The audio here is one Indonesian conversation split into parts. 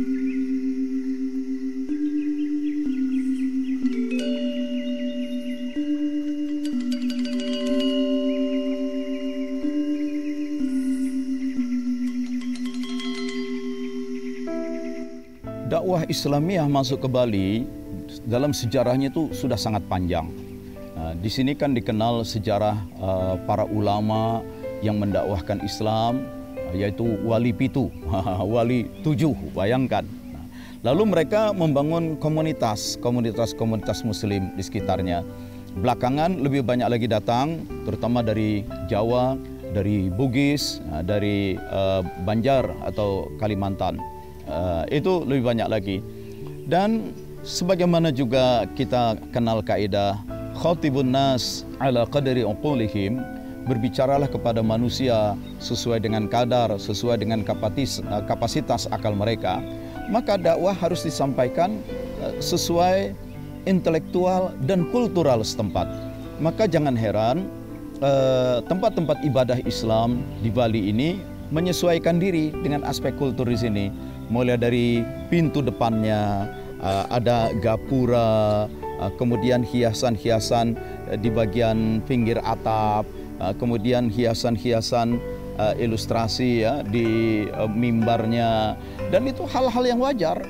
Dakwah Islamiyah masuk ke Bali dalam sejarahnya itu sudah sangat panjang. Di sini kan dikenal sejarah para ulama yang mendakwahkan Islam, yaitu Wali Pitu, Wali 7, bayangkan. Lalu mereka membangun komunitas Muslim di sekitarnya. Belakangan lebih banyak lagi datang, terutama dari Jawa, dari Bugis, dari Banjar atau Kalimantan. Itu lebih banyak lagi. Dan sebagaimana juga kita kenal kaidah khatibun nas ala qadri uqulihim, berbicaralah kepada manusia sesuai dengan kadar, sesuai dengan kapasitas akal mereka. Maka dakwah harus disampaikan sesuai intelektual dan kultural setempat. Maka jangan heran tempat-tempat ibadah Islam di Bali ini menyesuaikan diri dengan aspek kultur di sini. Mulai dari pintu depannya ada gapura, kemudian hiasan-hiasan di bagian pinggir atap, kemudian hiasan-hiasan ilustrasi ya di mimbarnya, dan itu hal-hal yang wajar.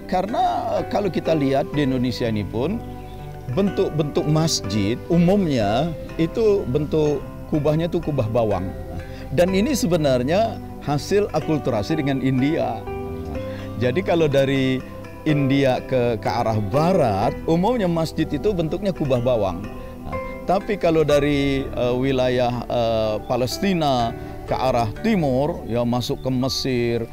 Karena kalau kita lihat di Indonesia ini pun bentuk-bentuk masjid umumnya itu bentuk kubahnya itu kubah bawang. Dan ini sebenarnya hasil akulturasi dengan India. Jadi kalau dari India ke arah barat, umumnya masjid itu bentuknya kubah bawang. Tapi kalau dari wilayah Palestina ke arah timur, ya masuk ke Mesir,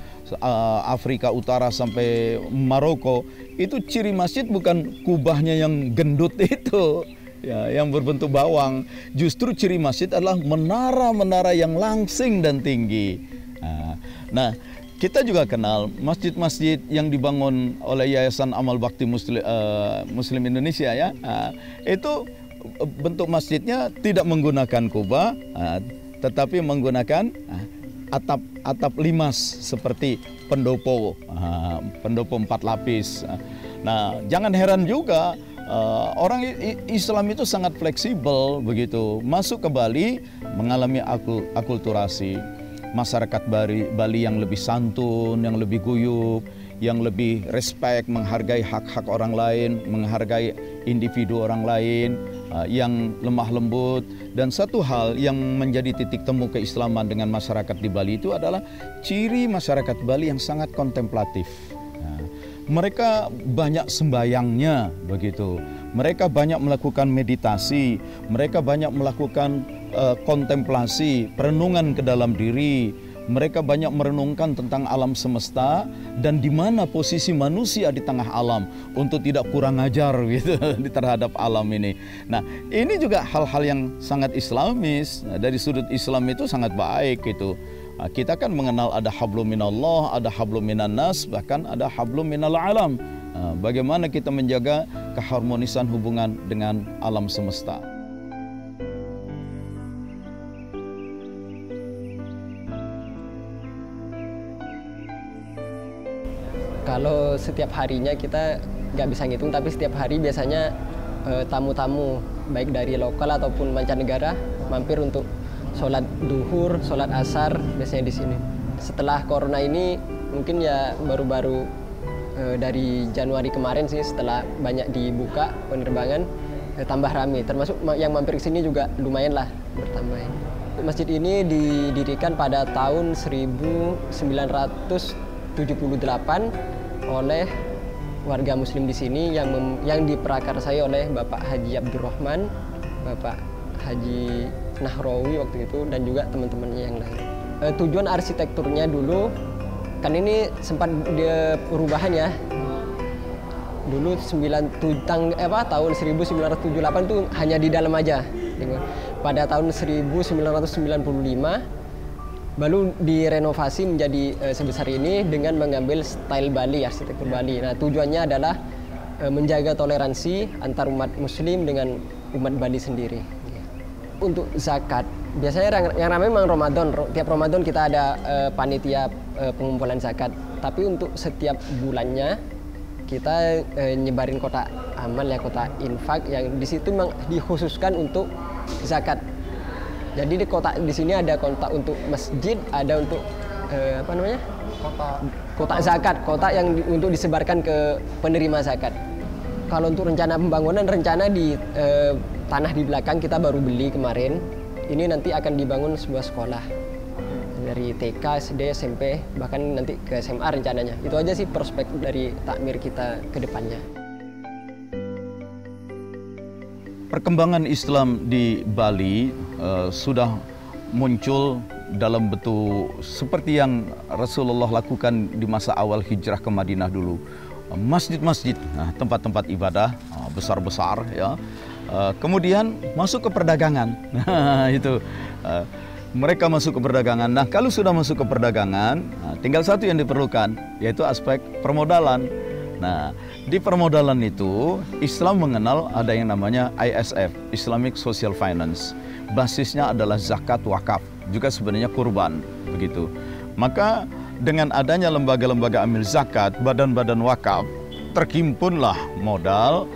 Afrika Utara sampai Maroko, itu ciri masjid bukan kubahnya yang gendut itu, ya, yang berbentuk bawang. Justru ciri masjid adalah menara-menara yang langsing dan tinggi. Nah, kita juga kenal masjid-masjid yang dibangun oleh Yayasan Amal Bakti Muslim Indonesia ya. Itu bentuk masjidnya tidak menggunakan kubah, tetapi menggunakan atap limas seperti pendopo, pendopo 4 lapis. Nah, jangan heran juga orang Islam itu sangat fleksibel begitu. Masuk ke Bali mengalami akulturasi. Masyarakat Bali yang lebih santun, yang lebih guyup, yang lebih respect, menghargai hak-hak orang lain, menghargai individu orang lain, yang lemah lembut. Dan satu hal yang menjadi titik temu keislaman dengan masyarakat di Bali itu adalah ciri masyarakat Bali yang sangat kontemplatif. Mereka banyak sembayangnya begitu. Mereka banyak melakukan meditasi, mereka banyak melakukan kontemplasi, perenungan ke dalam diri. Mereka banyak merenungkan tentang alam semesta dan di mana posisi manusia di tengah alam untuk tidak kurang ajar gitu terhadap alam ini. Nah, ini juga hal-hal yang sangat Islamis. Dari sudut Islam itu sangat baik gitu. Kita kan mengenal ada hablum minallah, ada hablum minan nas, bahkan ada hablum minal alam. Bagaimana kita menjaga keharmonisan hubungan dengan alam semesta. Kalau setiap harinya kita nggak bisa ngitung, tapi setiap hari biasanya tamu-tamu baik dari lokal ataupun mancanegara mampir untuk sholat duhur, sholat asar biasanya di sini. Setelah corona ini mungkin ya baru-baru dari Januari kemarin sih, setelah banyak dibuka penerbangan tambah ramai. Termasuk yang mampir ke sini juga lumayan lah bertambah. Masjid ini didirikan pada tahun 1978 oleh warga Muslim di sini yang diprakarsai oleh Bapak Haji Abdurrahman, Bapak Haji Nahrawi waktu itu, dan juga teman-temannya yang lain. Tujuan arsitekturnya dulu kan ini sempat perubahan ya. Dulu tahun 1978 itu hanya di dalam aja. Pada tahun 1995 baru direnovasi menjadi sebesar ini dengan mengambil style Bali, arsitektur Bali. Nah, tujuannya adalah menjaga toleransi antar umat Muslim dengan umat Bali sendiri. Untuk zakat, biasanya yang ramai memang Ramadan. Tiap Ramadan kita ada panitia pengumpulan zakat. Tapi untuk setiap bulannya kita nyebarin kotak amal ya, kotak infak yang di situ memang dikhususkan untuk zakat. Jadi di kotak di sini ada kotak untuk masjid, ada untuk kotak zakat, kotak yang untuk disebarkan ke penerima zakat. Kalau untuk rencana pembangunan, rencana di tanah di belakang kita baru beli kemarin. Ini nanti akan dibangun sebuah sekolah dari TK, SD, SMP, bahkan nanti ke SMA rencananya. Itu aja sih prospek dari takmir kita ke depannya. Perkembangan Islam di Bali sudah muncul dalam bentuk seperti yang Rasulullah lakukan di masa awal hijrah ke Madinah dulu. Masjid-masjid, tempat-tempat ibadah besar-besar ya. Kemudian masuk ke perdagangan. Itu mereka masuk ke perdagangan. Nah, kalau sudah masuk ke perdagangan, tinggal satu yang diperlukan, yaitu aspek permodalan. Nah, di permodalan itu Islam mengenal ada yang namanya ISF, Islamic Social Finance. Basisnya adalah zakat, wakaf, juga sebenarnya kurban, begitu. Maka dengan adanya lembaga-lembaga amil zakat, badan-badan wakaf, terhimpunlah modal.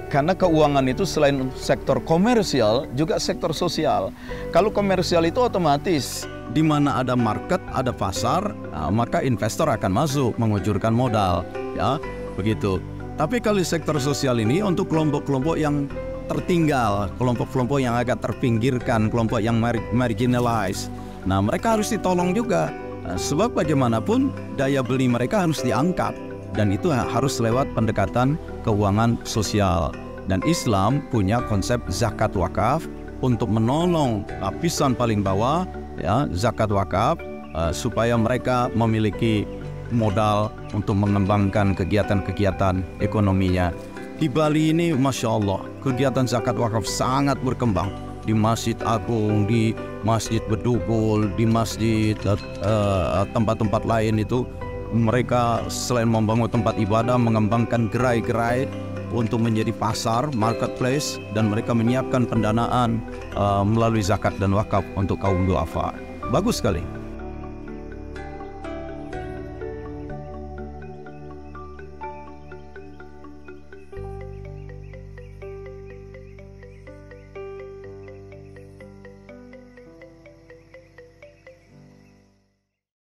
Karena keuangan itu selain sektor komersial, juga sektor sosial. Kalau komersial itu otomatis, di mana ada market, ada pasar, maka investor akan masuk mengucurkan modal, ya begitu. Tapi kalau sektor sosial ini untuk kelompok-kelompok yang tertinggal, kelompok-kelompok yang agak terpinggirkan, kelompok yang marginalized, nah mereka harus ditolong juga. Sebab bagaimanapun daya beli mereka harus diangkat, dan itu harus lewat pendekatan keuangan sosial. Dan Islam punya konsep zakat wakaf untuk menolong lapisan paling bawah, ya, zakat wakaf, supaya mereka memiliki modal untuk mengembangkan kegiatan-kegiatan ekonominya. Di Bali ini, Masya Allah, kegiatan zakat wakaf sangat berkembang. Di Masjid Agung, di Masjid Bedugul, di masjid tempat-tempat lain itu, mereka selain membangun tempat ibadah, mengembangkan gerai-gerai untuk menjadi pasar, marketplace, dan mereka menyiapkan pendanaan melalui zakat dan wakaf untuk kaum duafa. Bagus sekali.